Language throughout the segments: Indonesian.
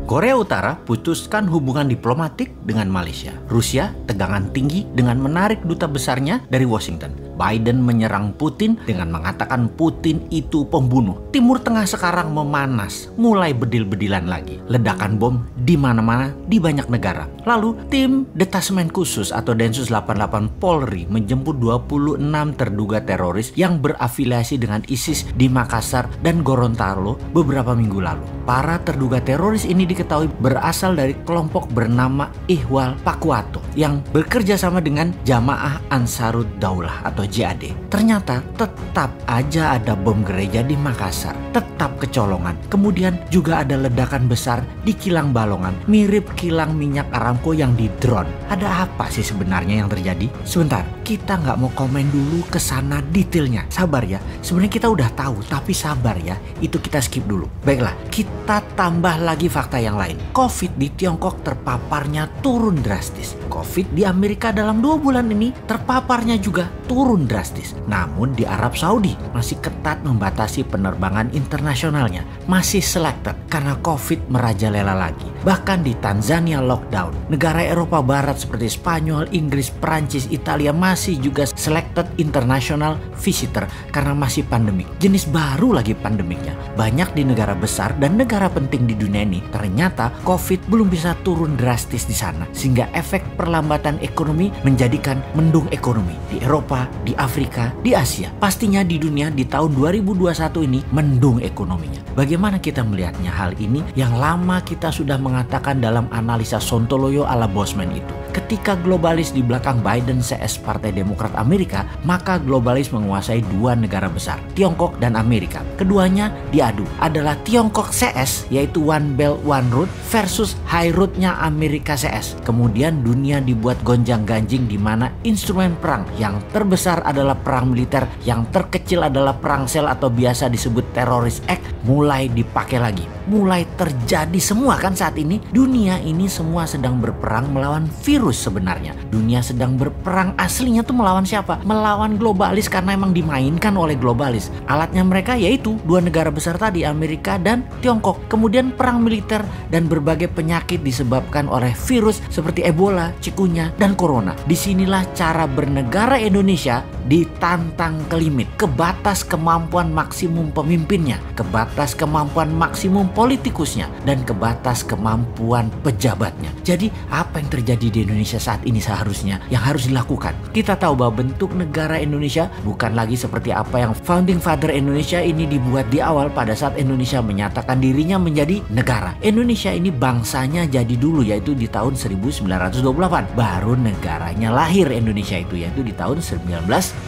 Korea Utara putuskan hubungan diplomatik dengan Malaysia. Rusia tegangan tinggi dengan menarik duta besarnya dari Washington. Biden menyerang Putin dengan mengatakan Putin itu pembunuh. Timur Tengah sekarang memanas, mulai bedil-bedilan lagi. Ledakan bom di mana-mana di banyak negara. Lalu tim Detasemen Khusus atau Densus 88 Polri menjemput 26 terduga teroris yang berafiliasi dengan ISIS di Makassar dan Gorontalo beberapa minggu lalu. Para terduga teroris ini diketahui berasal dari kelompok bernama Ihwal Pakwato yang bekerja sama dengan Jamaah Ansarud Daulah atau JAD. Ternyata tetap aja ada bom gereja di Makassar, tetap kecolongan. Kemudian juga ada ledakan besar di kilang Balongan, mirip kilang minyak Aramco yang di drone. Ada apa sih sebenarnya yang terjadi? Sebentar, kita nggak mau komen dulu ke sana detailnya. Sabar ya, sebenarnya kita udah tahu, tapi sabar ya, itu kita skip dulu. Baiklah, kita tambah lagi fakta yang lain. COVID di Tiongkok terpaparnya turun drastis. COVID di Amerika dalam 2 bulan ini terpaparnya juga turun drastis. Namun di Arab Saudi masih ketat membatasi penerbangan internasionalnya. Masih selected karena COVID merajalela lagi. Bahkan di Tanzania lockdown. Negara Eropa Barat seperti Spanyol, Inggris, Perancis, Italia masih juga selected international visitor karena masih pandemik. Jenis baru lagi pandemiknya. Banyak di negara besar dan negara penting di dunia ini ternyata COVID belum bisa turun drastis di sana. Sehingga efek perlambatan ekonomi menjadikan mendung ekonomi di Eropa, di Afrika, di Asia. Pastinya di dunia di tahun 2021 ini mendung ekonominya. Bagaimana kita melihatnya hal ini yang lama kita sudah mengatakan dalam analisa Sontoloyo ala Bosman itu. Ketika globalis di belakang Biden CS Partai Demokrat Amerika, maka globalis menguasai 2 negara besar, Tiongkok dan Amerika. Keduanya diadu adalah Tiongkok CS yaitu One Belt One Road versus High Road-nya Amerika CS. Kemudian dunia dibuat gonjang-ganjing di mana instrumen perang yang terbesar adalah perang militer, yang terkecil adalah perang sel atau biasa disebut Terrorist Act mulai dipakai lagi. Mulai terjadi semua kan saat ini. Dunia ini semua sedang berperang melawan virus sebenarnya. Dunia sedang berperang aslinya tuh melawan siapa? Melawan globalis karena emang dimainkan oleh globalis. Alatnya mereka yaitu 2 negara besar tadi, Amerika dan Tiongkok. Kemudian perang militer dan berbagai penyakit disebabkan oleh virus seperti Ebola, Cikunya, dan Corona. Disinilah cara bernegara Indonesia ditantang ke limit, ke batas kemampuan maksimum pemimpinnya, ke batas kemampuan maksimum politikusnya, dan ke batas kemampuan pejabatnya. Jadi apa yang terjadi di Indonesia saat ini seharusnya yang harus dilakukan? Kita tahu bahwa bentuk negara Indonesia bukan lagi seperti apa yang Founding Father Indonesia ini dibuat di awal pada saat Indonesia menyatakan dirinya menjadi negara. Indonesia ini bangsanya jadi dulu yaitu di tahun 1928. Baru negaranya lahir Indonesia itu yaitu di tahun 1945.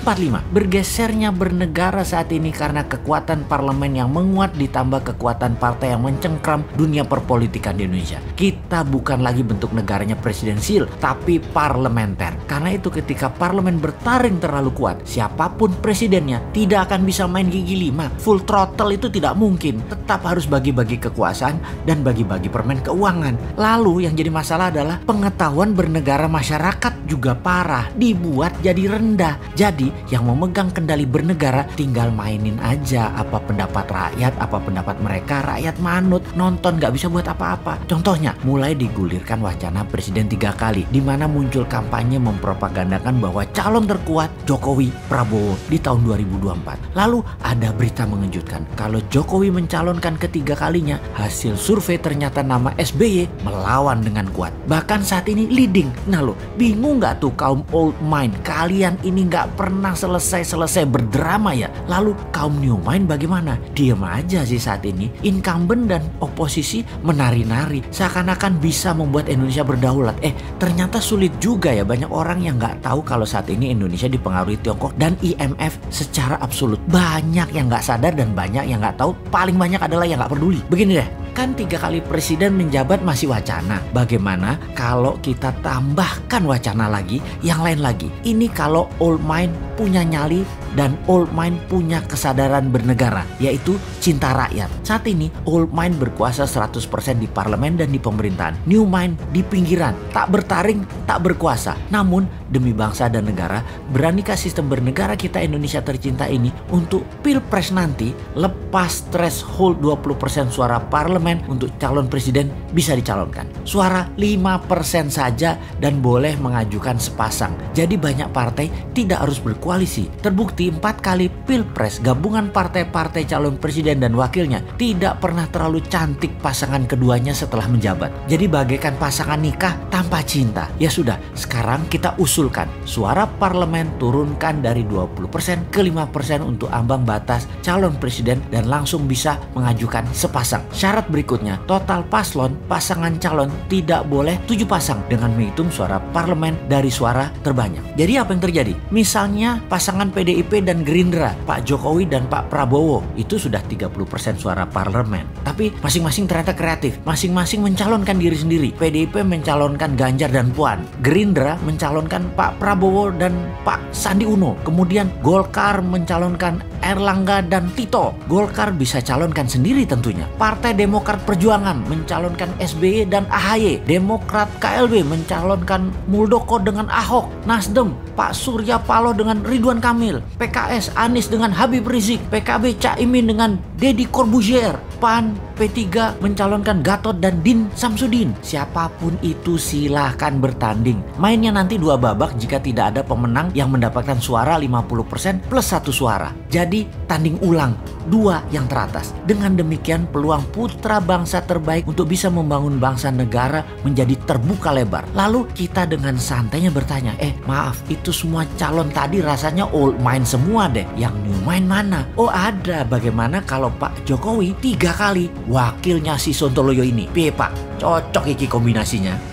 Bergesernya bernegara saat ini karena kekuatan parlemen yang menguat ditambah kekuatan partai yang mencengkram dunia perpolitikan di Indonesia. Kita bukan lagi bentuk negaranya presidensial, tapi parlementer. Karena itu ketika parlemen bertaring terlalu kuat, siapapun presidennya tidak akan bisa main gigi 5. Full throttle itu tidak mungkin. Tetap harus bagi-bagi kekuasaan dan bagi-bagi permen keuangan. Lalu yang jadi masalah adalah pengetahuan bernegara masyarakat juga parah, dibuat jadi rendah. Jadi yang memegang kendali bernegara tinggal mainin aja apa pendapat rakyat, apa pendapat mereka. Rakyat manut, nonton, gak bisa buat apa-apa. Contohnya mulai digulirkan wacana presiden 3 kali, di mana muncul kampanye mempropagandakan bahwa calon terkuat Jokowi Prabowo di tahun 2024. Lalu ada berita mengejutkan kalau Jokowi mencalonkan ketiga kalinya, hasil survei ternyata nama SBY melawan dengan kuat. Bahkan saat ini leading. Nah lo bingung gak tuh kaum old mind? Kalian ini gak pernah selesai berdrama ya. Lalu kaum new mind bagaimana? Diam aja sih saat ini. Incumbent dan oposisi menari-nari seakan-akan bisa membuat Indonesia berdaulat. Ternyata sulit juga ya. Banyak orang yang gak tahu kalau saat ini Indonesia dipengaruhi Tiongkok dan IMF secara absolut. Banyak yang gak sadar dan banyak yang gak tahu. Paling banyak adalah yang gak peduli. Begini deh, kan 3 kali presiden menjabat masih wacana. Bagaimana kalau kita tambahkan wacana lagi, yang lain lagi? Ini kalau old mind punya nyali dan old mind punya kesadaran bernegara, yaitu cinta rakyat. Saat ini old mind berkuasa 100% di parlemen dan di pemerintahan. New mind di pinggiran, tak bertahan bersaring tak berkuasa. Namun demi bangsa dan negara, beranikah sistem bernegara kita Indonesia tercinta ini untuk Pilpres nanti lepas threshold 20% suara parlemen untuk calon presiden bisa dicalonkan. Suara 5% saja dan boleh mengajukan sepasang. Jadi banyak partai tidak harus berkoalisi. Terbukti 4 kali Pilpres gabungan partai-partai calon presiden dan wakilnya tidak pernah terlalu cantik pasangan keduanya setelah menjabat. Jadi bagaikan pasangan nikah tanpa cinta. Ya sudah, sekarang kita usulkan suara parlemen turunkan dari 20% ke 5% untuk ambang batas calon presiden dan langsung bisa mengajukan sepasang. Syarat berikutnya, total paslon pasangan calon tidak boleh 7 pasang dengan menghitung suara parlemen dari suara terbanyak. Jadi apa yang terjadi? Misalnya pasangan PDIP dan Gerindra, Pak Jokowi dan Pak Prabowo itu sudah 30% suara parlemen. Tapi masing-masing ternyata kreatif. Masing-masing mencalonkan diri sendiri. PDIP mencalonkan Ganjar dan Puan. Gerindra mencalonkan Pak Prabowo dan Pak Sandi Uno. Kemudian Golkar mencalonkan Erlangga dan Tito. Golkar bisa calonkan sendiri tentunya. Partai Demokrat Perjuangan mencalonkan SBY dan AHY. Demokrat KLB mencalonkan Muldoko dengan Ahok. Nasdem Pak Surya Paloh dengan Ridwan Kamil. PKS Anies dengan Habib Rizik. PKB Caimin dengan Deddy Corbuzier. PAN P3 mencalonkan Gatot dan Din Samsudin. Siapapun itu silahkan bertanding. Mainnya nanti 2 babak jika tidak ada pemenang yang mendapatkan suara 50% plus 1 suara. Jadi tanding ulang 2 yang teratas. Dengan demikian peluang putra bangsa terbaik untuk bisa membangun bangsa negara menjadi terbuka lebar. Lalu kita dengan santainya bertanya, maaf itu semua calon tadi rasanya old mind semua deh. Yang new mind mana? Oh ada. Bagaimana kalau Pak Jokowi 3 kali wakilnya si Sontoloyo ini? Piye Pak? Cocok iki kombinasinya.